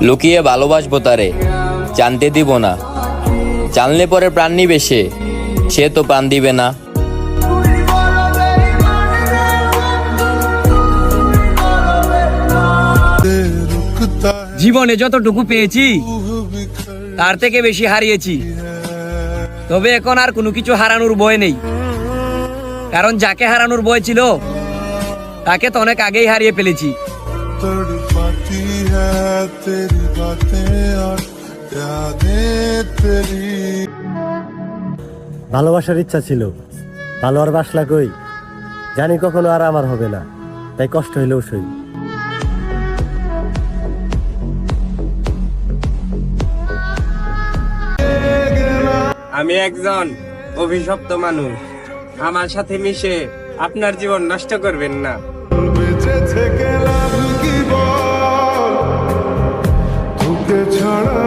লুকিয়ে ভালোবাসবো তারে, জানতে দিব না। জানলে পরে প্রাণ নিবে সে তো প্রাণ দিবে না। জীবনে যতটুকু পেয়েছি তার থেকে বেশি হারিয়েছি, তবে এখন আর কোনো কিছু হারানোর ভয় নেই, কারণ যাকে হারানোর ভয় ছিল তাকে তো অনেক আগেই হারিয়ে ফেলেছি। ভালোবাসার ইচ্ছা ছিল, ভালো আর বাসলা কই, জানি কখনো আর আমার হবে না, তাই কষ্ট হইলেও সই। আমি একজন অভিশপ্ত মানুষ, আমার সাথে মিশে আপনার জীবন নষ্ট করবেন না। বেঁচে থেকে লাভ কি বল, তোকে ছাড়া